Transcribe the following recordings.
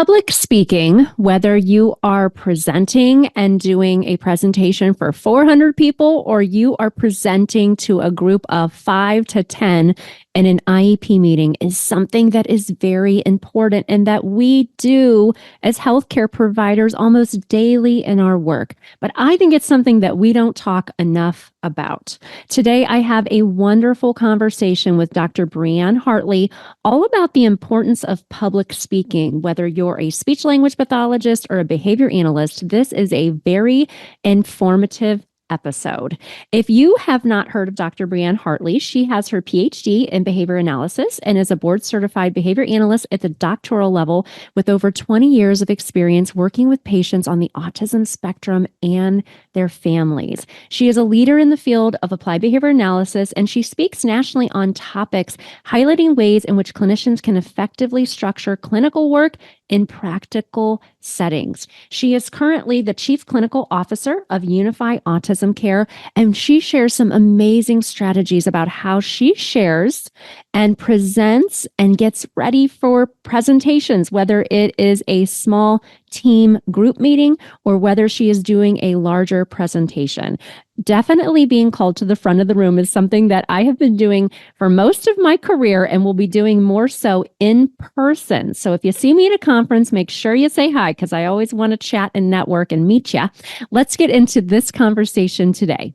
Public speaking, whether you are presenting and doing a presentation for 400 people or you are presenting to a group of 5 to 10 in an IEP meeting, is something that is very important and that we do as healthcare providers almost daily in our work. But I think it's something that we don't talk enough about. Today, I have a wonderful conversation with Dr. Breanne Hartley all about the importance of public speaking. Whether you're a speech language pathologist or a behavior analyst, this is a very informative episode. If you have not heard of Dr. Breanne Hartley, she has her PhD in behavior analysis and is a board certified behavior analyst at the doctoral level with over 20 years of experience working with patients on the autism spectrum and their families. She is a leader in the field of applied behavior analysis, and she speaks nationally on topics highlighting ways in which clinicians can effectively structure clinical work in practical settings. She is currently the Chief Clinical Officer of Unify Autism Care, and she shares some amazing strategies about how she shares and presents and gets ready for presentations, whether it is a small team group meeting or whether she is doing a larger presentation. Definitely being called to the front of the room is something that I have been doing for most of my career and will be doing more so in person. So if you see me at a conference, make sure you say hi, because I always want to chat and network and meet you. Let's get into this conversation today.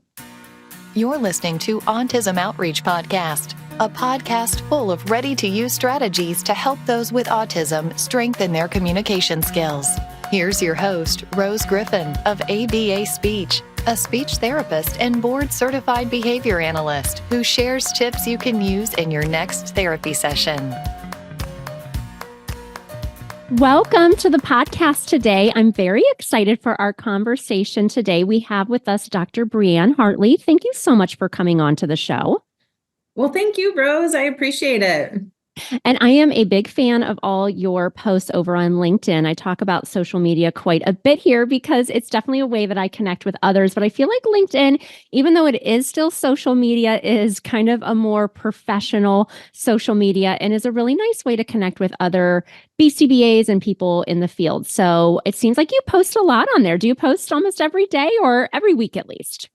You're listening to Autism Outreach Podcast, a podcast full of ready-to-use strategies to help those with autism strengthen their communication skills. Here's your host, Rose Griffin of ABA Speech, a speech therapist and board-certified behavior analyst who shares tips you can use in your next therapy session. Welcome to the podcast today. I'm very excited for our conversation today. We have with us Dr. Breanne Hartley. Thank you so much for coming on to the show. Well, thank you, Rose. I appreciate it. And I am a big fan of all your posts over on LinkedIn. I talk about social media quite a bit here because it's definitely a way that I connect with others. But I feel like LinkedIn, even though it is still social media, is kind of a more professional social media and is a really nice way to connect with other BCBAs and people in the field. So it seems like you post a lot on there. Do you post almost every day or every week at least?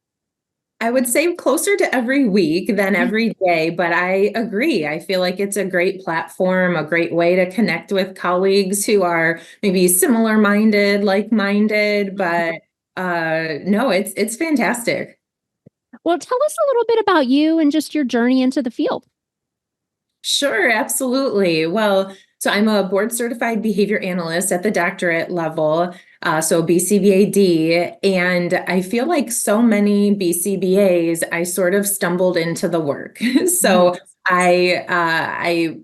I would say closer to every week than every day, but I agree. I feel like it's a great platform, a great way to connect with colleagues who are maybe similar minded, like-minded, but no, it's fantastic. Well, tell us a little bit about you and just your journey into the field. Sure, absolutely. Well, so I'm a board certified behavior analyst at the doctorate level, so BCBA-D, and I feel like so many BCBAs, I sort of stumbled into the work. So I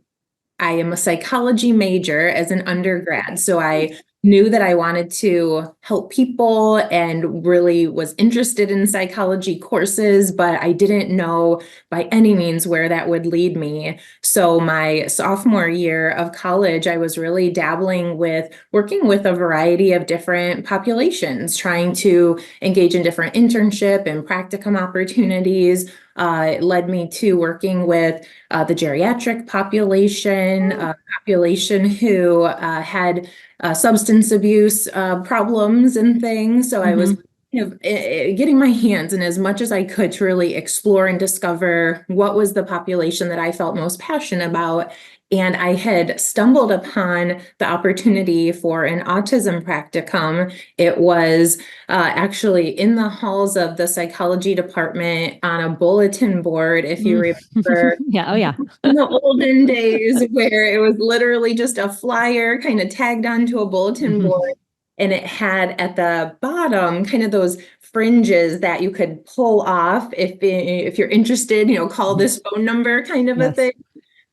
am a psychology major as an undergrad, so I knew that I wanted to help people and really was interested in psychology courses, but I didn't know by any means where that would lead me. So my sophomore year of college, I was really dabbling with working with a variety of different populations, trying to engage in different internship and practicum opportunities. It led me to working with the geriatric population, population who had substance abuse problems and things. So I was getting my hands in as much as I could to really explore and discover what was the population that I felt most passionate about. And I had stumbled upon the opportunity for an autism practicum. It was actually in the halls of the psychology department on a bulletin board, if you remember. Yeah. In the olden days where it was literally just a flyer kind of tagged onto a bulletin board. And it had at the bottom kind of those fringes that you could pull off if you're interested, call this phone number kind of a thing.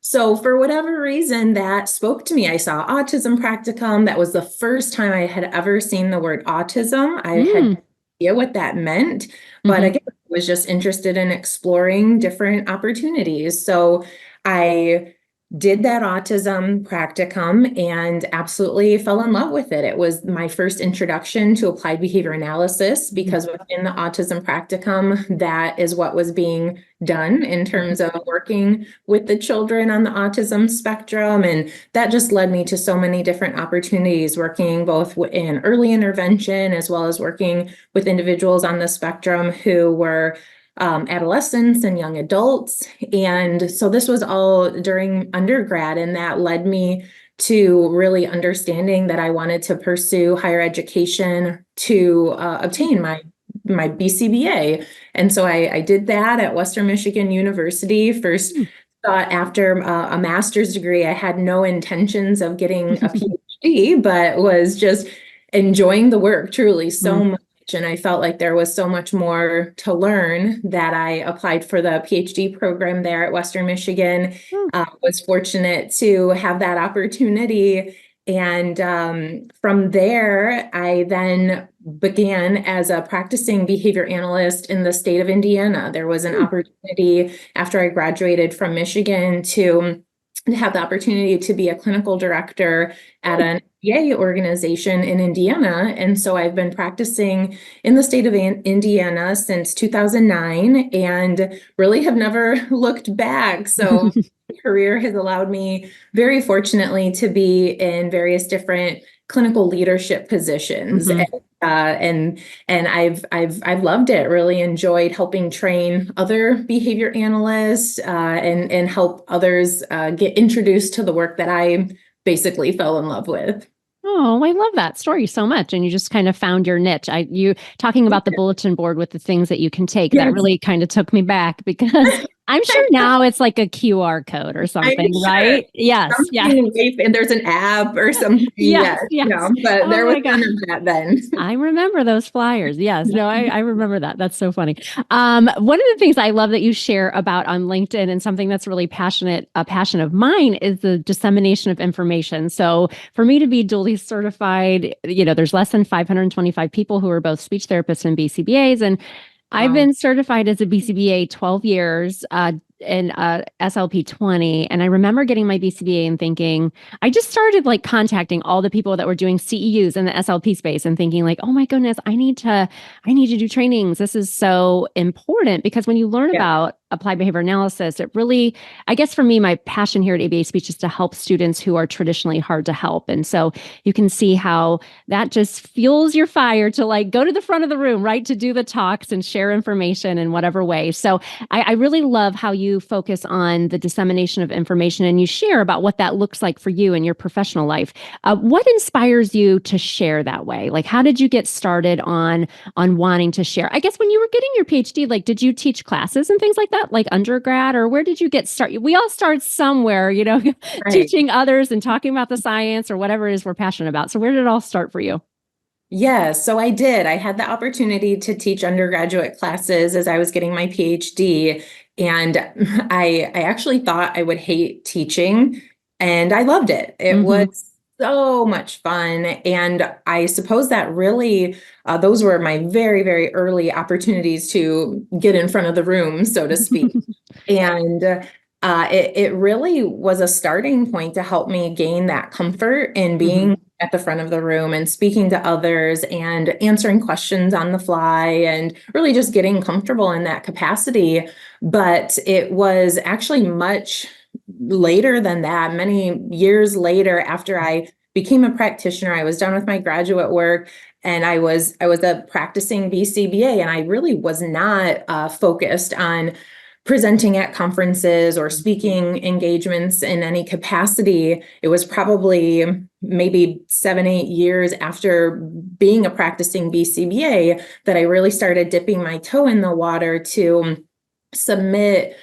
So for whatever reason, that spoke to me. I saw autism practicum. That was the first time I had ever seen the word autism. I had no idea what that meant, but again, I was just interested in exploring different opportunities. So I did that autism practicum and absolutely fell in love with it. It was my first introduction to applied behavior analysis because within the autism practicum, that is what was being done in terms of working with the children on the autism spectrum. And that just led me to so many different opportunities, working both in early intervention as well as working with individuals on the spectrum who were adolescents and young adults. And so this was all during undergrad, and that led me to really understanding that I wanted to pursue higher education to obtain my BCBA. And so I did that at Western Michigan University. First thought after a master's degree, I had no intentions of getting a PhD, but was just enjoying the work truly so much. And I felt like there was so much more to learn that I applied for the PhD program there at Western Michigan. Was fortunate to have that opportunity. And from there, I then began as a practicing behavior analyst in the state of Indiana. There was an opportunity after I graduated from Michigan to have the opportunity to be a clinical director at an MBA organization in Indiana. And so I've been practicing in the state of Indiana since 2009 and really have never looked back. So my career has allowed me very fortunately to be in various different clinical leadership positions. And I've loved it, really enjoyed helping train other behavior analysts and help others get introduced to the work that I basically fell in love with. Oh, I love that story so much. And you just kind of found your niche. You talking about the bulletin board with the things that you can take, that really kind of took me back, because I'm sure now it's like a QR code or something, right? Yes. And there's an app or something. Yes. No, but there was none of that then. I remember those flyers. Yes. No, I remember that. That's so funny. One of the things I love that you share about on LinkedIn, and something that's really a passion of mine, is the dissemination of information. So for me to be duly certified, there's less than 525 people who are both speech therapists and BCBAs. And I've been certified as a BCBA 12 years, and SLP 20. And I remember getting my BCBA and thinking, I just started like contacting all the people that were doing CEUs in the SLP space and thinking like, oh my goodness, I need to do trainings. This is so important, because when you learn about applied behavior analysis, it really, I guess for me, my passion here at ABA Speech is to help students who are traditionally hard to help. And so you can see how that just fuels your fire to like go to the front of the room, right? To do the talks and share information in whatever way. So I really love how you focus on the dissemination of information, and you share about what that looks like for you in your professional life. What inspires you to share that way? Like, how did you get started on wanting to share? I guess when you were getting your PhD, like, did you teach classes and things like that, like undergrad, or where did you get started? We all start somewhere, teaching others and talking about the science or whatever it is we're passionate about. So where did it all start for you? Yes, so I did. I had the opportunity to teach undergraduate classes as I was getting my PhD, and I actually thought I would hate teaching, and I loved it. It was so much fun, and I suppose that really those were my very, very early opportunities to get in front of the room, so to speak. And it really was a starting point to help me gain that comfort in being at the front of the room and speaking to others and answering questions on the fly, and really just getting comfortable in that capacity. But it was actually much later than that, many years later, after I became a practitioner, I was done with my graduate work, and I was a practicing BCBA, and I really was not focused on presenting at conferences or speaking engagements in any capacity. It was probably maybe 7-8 years after being a practicing BCBA that I really started dipping my toe in the water to submit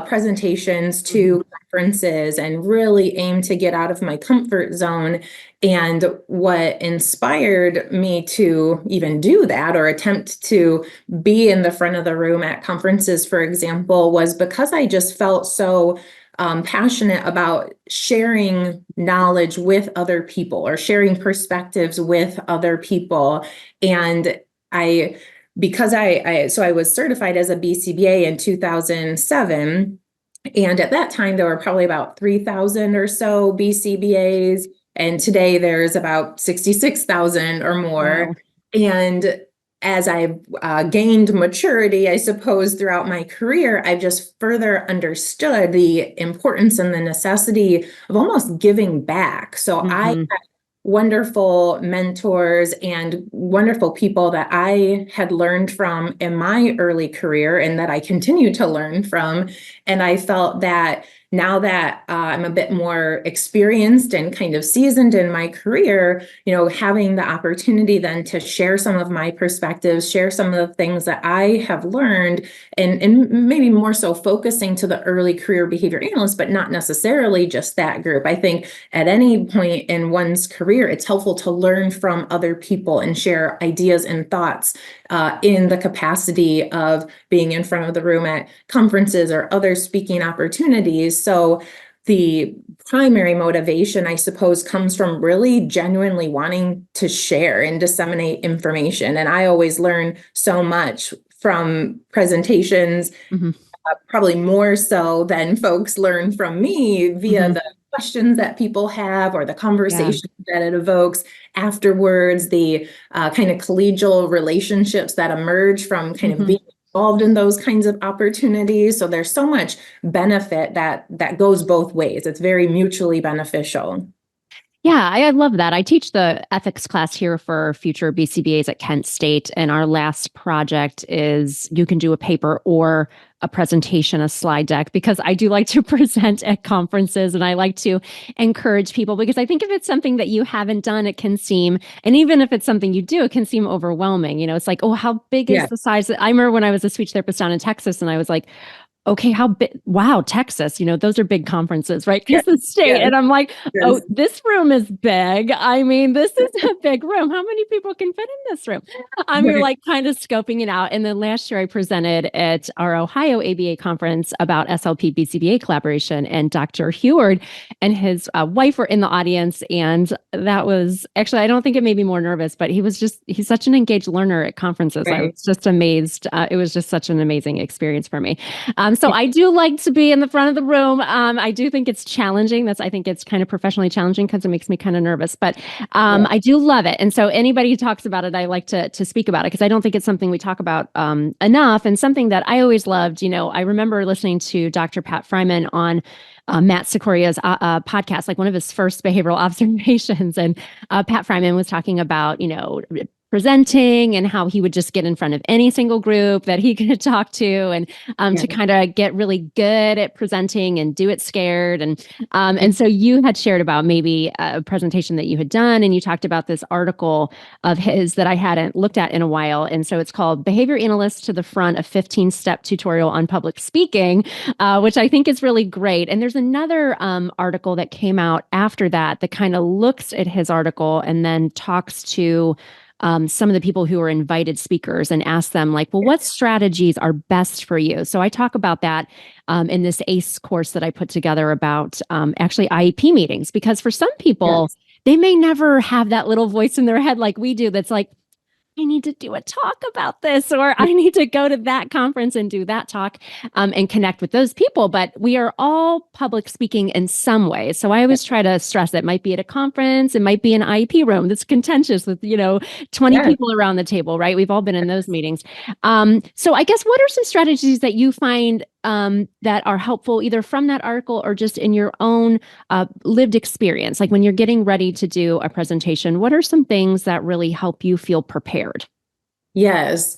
presentations to conferences and really aim to get out of my comfort zone. And what inspired me to even do that, or attempt to be in the front of the room at conferences, for example, was because I just felt so passionate about sharing knowledge with other people, or sharing perspectives with other people. And because I was certified as a BCBA in 2007, And at that time, there were probably about 3,000 or so BCBAs. And today there's about 66,000 or more. Wow. And as I've gained maturity, I suppose, throughout my career, I've just further understood the importance and the necessity of almost giving back. So I Mm-hmm. wonderful mentors and wonderful people that I had learned from in my early career and that I continue to learn from. And I felt that now that I'm a bit more experienced and kind of seasoned in my career, having the opportunity then to share some of my perspectives, share some of the things that I have learned, and maybe more so focusing to the early career behavior analysts, but not necessarily just that group. I think at any point in one's career, it's helpful to learn from other people and share ideas and thoughts in the capacity of being in front of the room at conferences or other speaking opportunities. So the primary motivation, I suppose, comes from really genuinely wanting to share and disseminate information. And I always learn so much from presentations, Mm-hmm. probably more so than folks learn from me via Mm-hmm. the questions that people have or the Yeah. conversation that it evokes afterwards, the kind of collegial relationships that emerge from kind of Mm-hmm. being involved in those kinds of opportunities. So there's so much benefit that goes both ways. It's very mutually beneficial. Yeah, I love that. I teach the ethics class here for future BCBAs at Kent State. And our last project is you can do a paper or a presentation, a slide deck, because I do like to present at conferences and I like to encourage people because I think if it's something that you haven't done, it can seem, and even if it's something you do, it can seem overwhelming. It's like, oh, how big is Yeah. the size? I remember when I was a speech therapist down in Texas and I was like, okay, how big? Wow, Texas, those are big conferences, right? Yeah. Because the state. Yeah. And I'm like, oh, Yes. this room is big. I mean, this is a big room. How many people can fit in this room? You're like kind of scoping it out. And then last year I presented at our Ohio ABA conference about SLP BCBA collaboration, and Dr. Heward and his wife were in the audience. And that was actually, I don't think it made me more nervous, but he's such an engaged learner at conferences. I Right. was just amazed. It was just such an amazing experience for me. So I do like to be in the front of the room. I do think it's challenging. I think it's kind of professionally challenging because it makes me kind of nervous, but Yeah. I do love it. And so anybody who talks about it, I like to speak about it because I don't think it's something we talk about enough, and something that I always loved. I remember listening to Dr. Pat Fryman on Matt Sikoria's podcast, like one of his first behavioral observations. And Pat Fryman was talking about, presenting and how he would just get in front of any single group that he could talk to, and Yeah. to kind of get really good at presenting and do it scared. And so you had shared about maybe a presentation that you had done, and you talked about this article of his that I hadn't looked at in a while. And so it's called Behavior Analyst to the Front, a 15-step tutorial on public speaking, which I think is really great. And there's another article that came out after that kind of looks at his article and then talks to some of the people who are invited speakers and ask them like, well, what strategies are best for you? So I talk about that in this ACE course that I put together about actually IEP meetings, because for some people, Yes. they may never have that little voice in their head like we do that's like, I need to do a talk about this, or I need to go to that conference and do that talk and connect with those people. But we are all public speaking in some way. So I always try to stress that it might be at a conference, it might be an IEP room that's contentious with, 20 Yes. people around the table, right? We've all been in those meetings. So I guess what are some strategies that you find that are helpful either from that article or just in your own lived experience? Like when you're getting ready to do a presentation, what are some things that really help you feel prepared? Yes.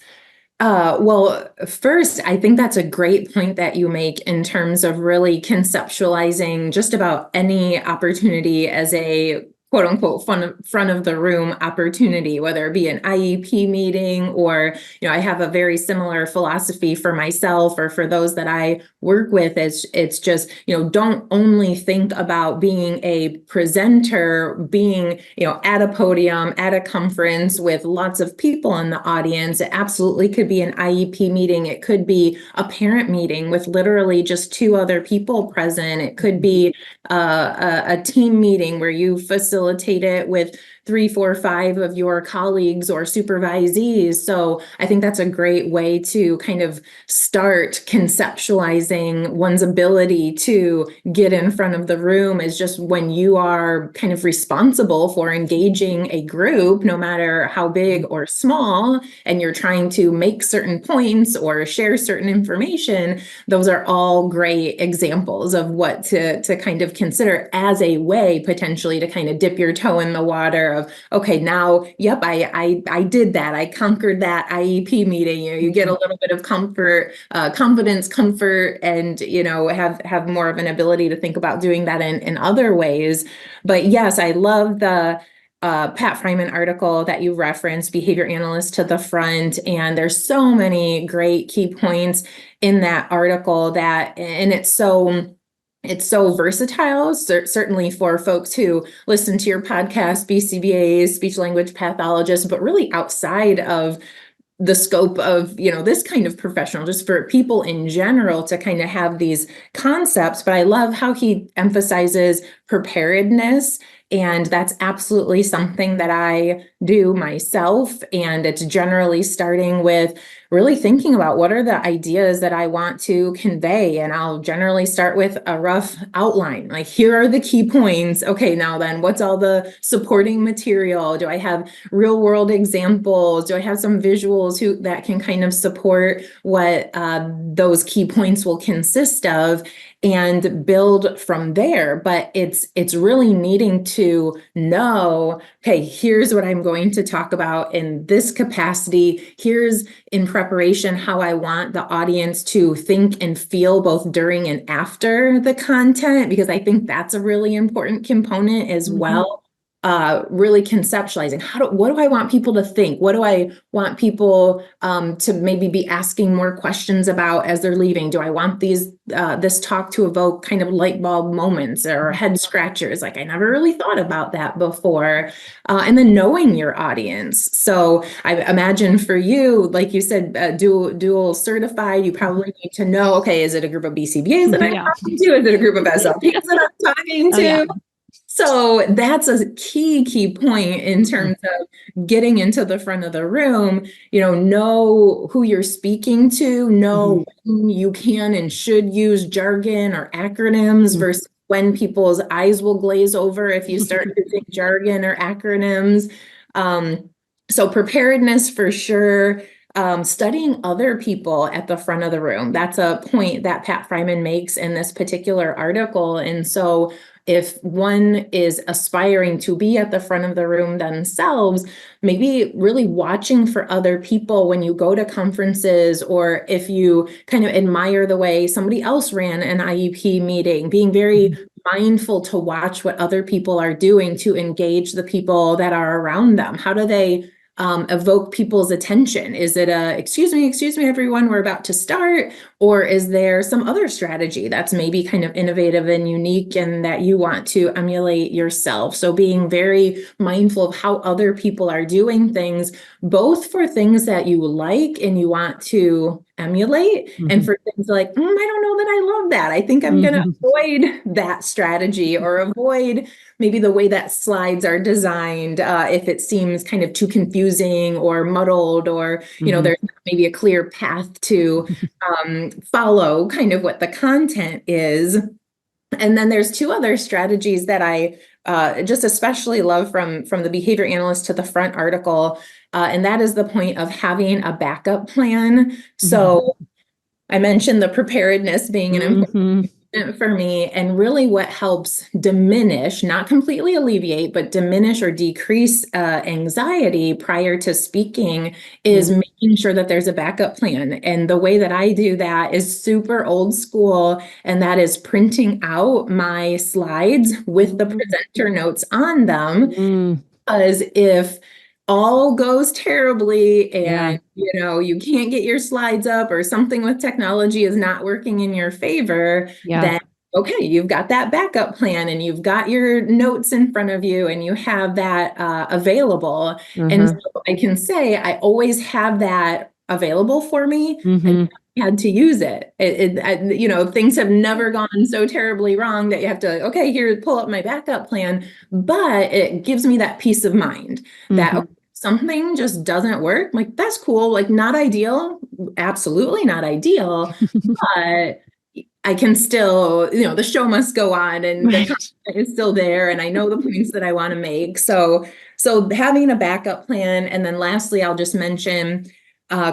Well, first, I think that's a great point that you make in terms of really conceptualizing just about any opportunity as a quote unquote front of the room opportunity, whether it be an IEP meeting or, I have a very similar philosophy for myself or for those that I work with. It's just, don't only think about being a presenter, being, at a podium, at a conference with lots of people in the audience. It absolutely could be an IEP meeting. It could be a parent meeting with literally just two other people present. It could be a team meeting where you facilitate it with 3, 4, 5 of your colleagues or supervisees. So I think that's a great way to kind of start conceptualizing one's ability to get in front of the room, is just when you are kind of responsible for engaging a group, no matter how big or small, and you're trying to make certain points or share certain information. Those are all great examples of what to kind of consider as a way potentially to kind of dip your toe in the water of, okay, now, yep, I did that. I conquered that IEP meeting. You get a little bit of comfort, confidence, comfort, and, have more of an ability to think about doing that in other ways. But yes, I love the Pat Fryman article that you referenced, Behavior Analyst to the Front. And there's so many great key points in that article and it's so versatile, certainly for folks who listen to your podcast, BCBAs, speech language pathologists, but really outside of the scope of, this kind of professional, just for people in general to kind of have these concepts. But I love how he emphasizes preparedness. And that's absolutely something that I do myself. And it's generally starting with really thinking about what are the ideas that I want to convey. And I'll generally start with a rough outline. Like, here are the key points. Okay, now then, what's all the supporting material? Do I have real world examples? Do I have some visuals that can kind of support what those key points will consist of? And build from there. But it's really needing to know, okay, here's what I'm going to talk about in this capacity. Here's, in preparation, how I want the audience to think and feel both during and after the content, because I think that's a really important component as well. Really conceptualizing what do I want people to think? What do I want people to maybe be asking more questions about as they're leaving? Do I want this talk to evoke kind of light bulb moments or head scratchers? Like, I never really thought about that before. And then knowing your audience. So I imagine for you, like you said, dual certified, you probably need to know, okay, is it a group of BCBAs that I'm talking to? Is it a group of SLPs that I'm talking to? So that's a key point in terms of getting into the front of the room. Know who you're speaking to, know when you can and should use jargon or acronyms versus when people's eyes will glaze over if you start using jargon or acronyms. So preparedness for sure. Studying other people at the front of the room. That's a point that Pat Fryman makes in this particular article. And so if one is aspiring to be at the front of the room themselves, maybe really watching for other people when you go to conferences, or if you kind of admire the way somebody else ran an IEP meeting, being very mindful to watch what other people are doing to engage the people that are around them. How do they evoke people's attention? Is it excuse me, everyone, we're about to start? Or is there some other strategy that's maybe kind of innovative and unique and that you want to emulate yourself? So being very mindful of how other people are doing things, both for things that you like and you want to emulate, and for things like, I don't know that I love that. I think I'm going to avoid that strategy, or avoid maybe the way that slides are designed if it seems kind of too confusing or muddled, or, there's maybe a clear path to follow kind of what the content is. And then there's two other strategies that I just especially love from the Behavior Analyst to the Front article. And that is the point of having a backup plan. So I mentioned the preparedness being an important for me, and really what helps diminish, not completely alleviate, but diminish or decrease anxiety prior to speaking is making sure that there's a backup plan. And the way that I do that is super old school, and that is printing out my slides with the presenter notes on them. Because if all goes terribly and you can't get your slides up, or something with technology is not working in your favor, then okay, you've got that backup plan and you've got your notes in front of you and you have that available. And so I can say I always have that available for me. And had to use it. Things have never gone so terribly wrong that you have to, okay, here, pull up my backup plan. But it gives me that peace of mind that okay, something just doesn't work. Like, that's cool. Like, not ideal. Absolutely not ideal. But I can still, the show must go on, and the content is still there, and I know the points that I want to make. So having a backup plan. And then lastly, I'll just mention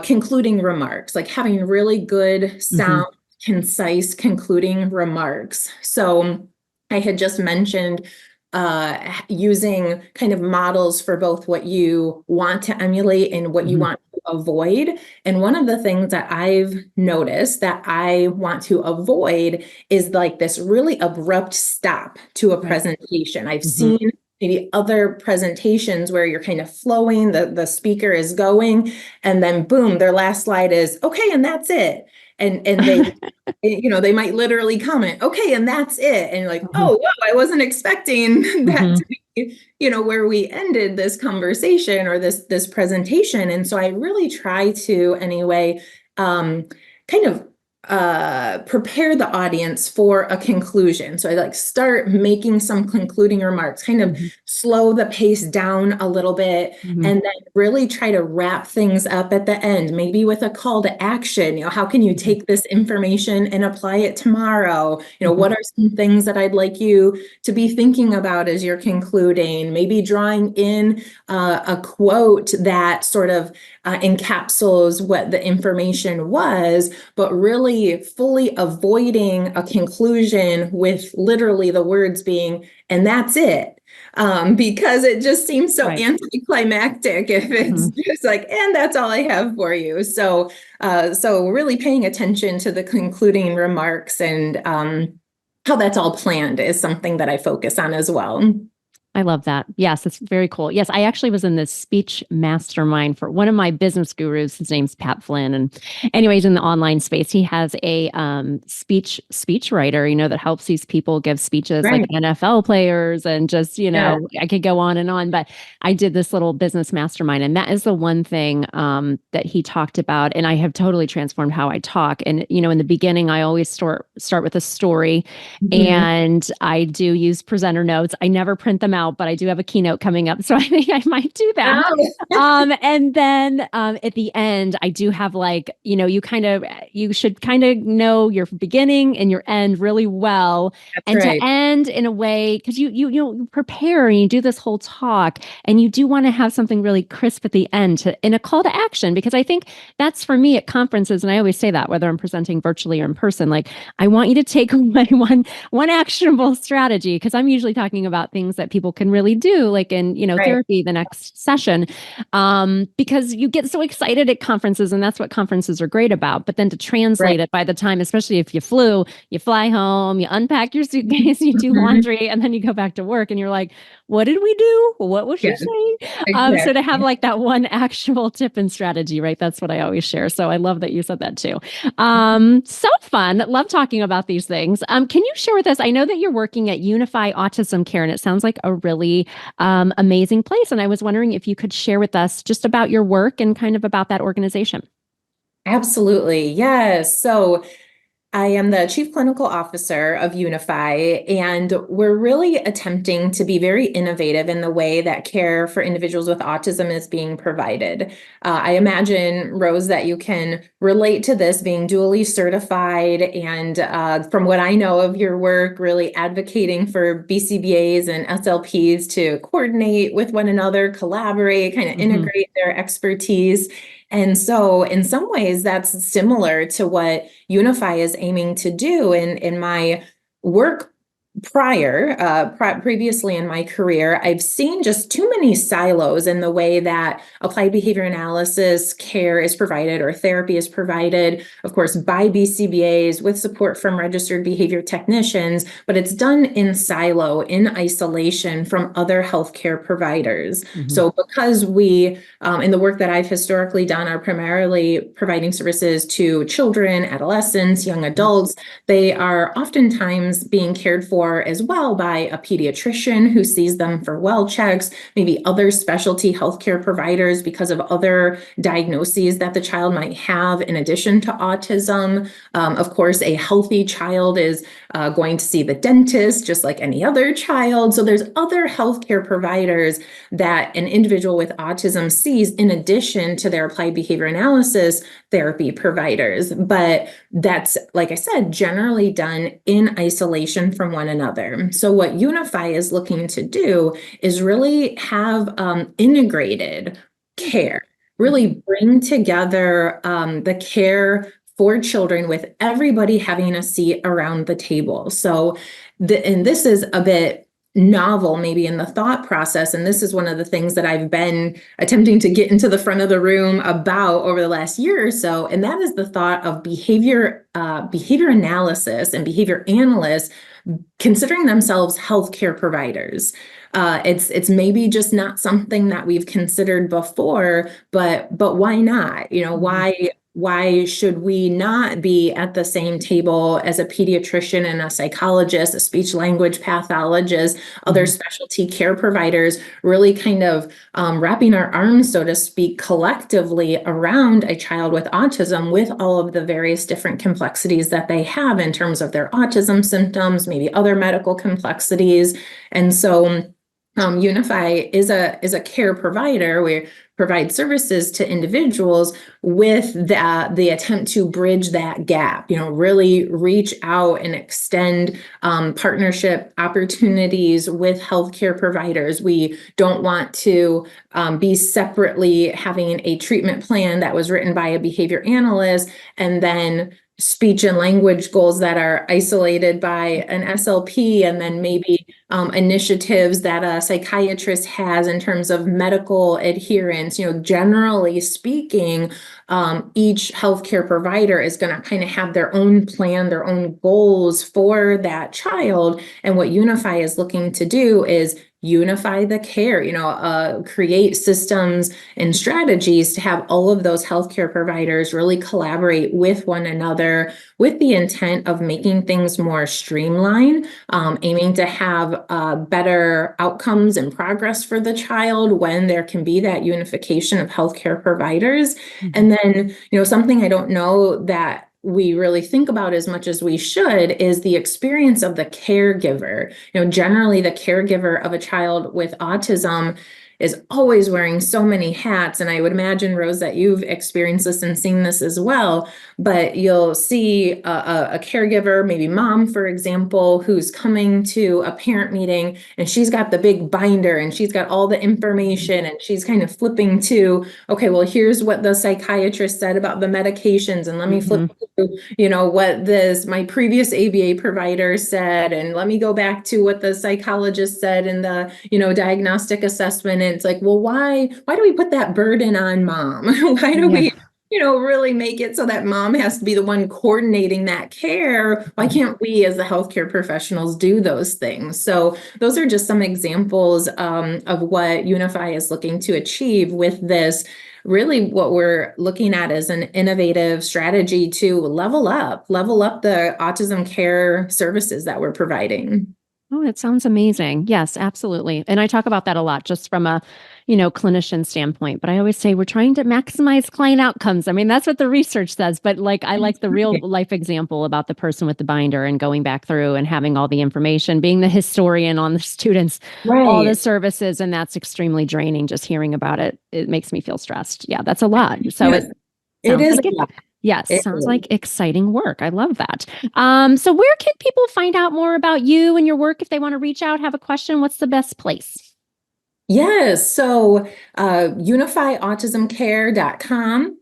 concluding remarks, like having really good, sound, concise concluding remarks. So I had just mentioned using kind of models for both what you want to emulate and what you want to avoid. And one of the things that I've noticed that I want to avoid is like this really abrupt stop to a presentation. I've seen maybe other presentations where you're kind of flowing, the speaker is going, and then boom, their last slide is, okay, and that's it. And they, they might literally comment, okay, and that's it. And you're like, oh, wow, I wasn't expecting that to be, where we ended this conversation or this presentation. And so I really try to, anyway, kind of prepare the audience for a conclusion. So I like start making some concluding remarks, kind of slow the pace down a little bit, and then really try to wrap things up at the end, maybe with a call to action. How can you take this information and apply it tomorrow? What are some things that I'd like you to be thinking about as you're concluding? Maybe drawing in a quote that sort of encapsulates what the information was, but really fully avoiding a conclusion with literally the words being, and that's it. Because it just seems so anticlimactic if it's just like, and that's all I have for you. So really paying attention to the concluding remarks and how that's all planned is something that I focus on as well. I love that. Yes, it's very cool. Yes, I actually was in this speech mastermind for one of my business gurus. His name's Pat Flynn. And anyways, in the online space, he has a speech writer, that helps these people give speeches like NFL players and just, I could go on and on. But I did this little business mastermind. And that is the one thing that he talked about. And I have totally transformed how I talk. And, in the beginning, I always start with a story. And I do use presenter notes. I never print them out, but I do have a keynote coming up. So I think I might do that. And then at the end, I do have you should kind of know your beginning and your end really well. That's to end in a way, because you prepare and you do this whole talk and you do want to have something really crisp at the end in a call to action, because I think that's for me at conferences. And I always say that whether I'm presenting virtually or in person, like I want you to take away one actionable strategy, because I'm usually talking about things that people can really do, like in, therapy, the next session, because you get so excited at conferences, and that's what conferences are great about. But then to translate it by the time, especially if you fly home, you unpack your suitcase, you do laundry, and then you go back to work and you're like, what did we do? What was she saying? Exactly. So to have like that one actual tip and strategy, right? That's what I always share. So I love that you said that too. So fun. Love talking about these things. Can you share with us, I know that you're working at Unify Autism Care, and it sounds like a really amazing place. And I was wondering if you could share with us just about your work and kind of about that organization. Absolutely. Yes. So I am the Chief Clinical Officer of Unify, and we're really attempting to be very innovative in the way that care for individuals with autism is being provided. I imagine, Rose, that you can relate to this, being dually certified, and from what I know of your work, really advocating for BCBAs and SLPs to coordinate with one another, collaborate, kind of integrate their expertise. And so in some ways, that's similar to what Unify is aiming to do. In my work previously in my career, I've seen just too many silos in the way that applied behavior analysis care is provided or therapy is provided, of course, by BCBAs with support from registered behavior technicians, but it's done in silo, in isolation from other healthcare providers. So because we, in the work that I've historically done, are primarily providing services to children, adolescents, young adults, they are oftentimes being cared for for as well by a pediatrician who sees them for well checks, maybe other specialty healthcare providers because of other diagnoses that the child might have in addition to autism. Of course, a healthy child is going to see the dentist just like any other child. So there's other healthcare providers that an individual with autism sees in addition to their applied behavior analysis therapy providers. But that's, like I said, generally done in isolation from one another. So what Unify is looking to do is really have integrated care, really bring together the care for children with everybody having a seat around the table. So, and this is a bit novel maybe in the thought process, and this is one of the things that I've been attempting to get into the front of the room about over the last year or so, and that is the thought of behavior analysis and behavior analysts considering themselves healthcare providers. It's maybe just not something that we've considered before, but why not? Why should we not be at the same table as a pediatrician and a psychologist, a speech language pathologist, other specialty care providers, really kind of wrapping our arms, so to speak, collectively around a child with autism with all of the various different complexities that they have in terms of their autism symptoms, maybe other medical complexities. And so Unify is a care provider. We provide services to individuals with the attempt to bridge that gap, really reach out and extend partnership opportunities with healthcare providers. We don't want to be separately having a treatment plan that was written by a behavior analyst and then speech and language goals that are isolated by an SLP, and then maybe initiatives that a psychiatrist has in terms of medical adherence. Generally speaking, each healthcare provider is going to kind of have their own plan, their own goals for that child. And what Unify is looking to do is unify the care, create systems and strategies to have all of those healthcare providers really collaborate with one another with the intent of making things more streamlined, aiming to have better outcomes and progress for the child when there can be that unification of healthcare providers. And then, something I don't know that we really think about as much as we should is the experience of the caregiver. Generally the caregiver of a child with autism is always wearing so many hats. And I would imagine, Rose, that you've experienced this and seen this as well. But you'll see a caregiver, maybe mom, for example, who's coming to a parent meeting and she's got the big binder and she's got all the information and she's kind of flipping to, okay, well, here's what the psychiatrist said about the medications. And let me flip to, what my previous ABA provider said. And let me go back to what the psychologist said in the, diagnostic assessment. And it's like, well, why do we put that burden on mom? Why do we, really make it so that mom has to be the one coordinating that care? Why can't we as the healthcare professionals do those things? So those are just some examples of what Unify is looking to achieve with this. Really what we're looking at is an innovative strategy to level up the autism care services that we're providing. Oh, it sounds amazing. Yes, absolutely. And I talk about that a lot just from a, clinician standpoint, but I always say we're trying to maximize client outcomes. I mean, that's what the research says, but I like the real life example about the person with the binder and going back through and having all the information, being the historian on the students, all the services. And that's extremely draining. Just hearing about it, it makes me feel stressed. Yeah, that's a lot. So it is. Yes, sounds like exciting work. I love that. So where can people find out more about you and your work if they want to reach out, have a question? What's the best place? Yes, so unifyautismcare.com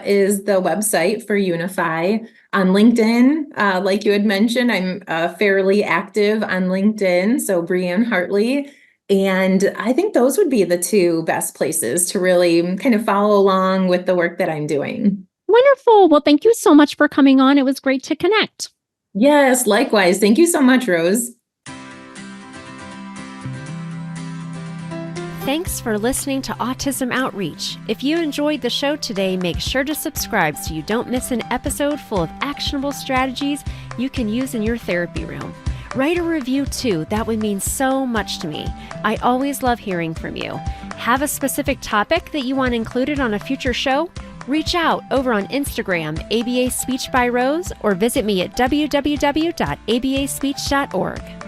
is the website for Unify. On LinkedIn, like you had mentioned, I'm fairly active on LinkedIn, so Breanne Hartley. And I think those would be the two best places to really kind of follow along with the work that I'm doing. Wonderful. Well, thank you so much for coming on. It was great to connect. Yes, likewise. Thank you so much, Rose. Thanks for listening to Autism Outreach. If you enjoyed the show today, make sure to subscribe so you don't miss an episode full of actionable strategies you can use in your therapy room. Write a review too. That would mean so much to me. I always love hearing from you. Have a specific topic that you want included on a future show? Reach out over on Instagram, ABA Speech by Rose, or visit me at www.abaspeech.org.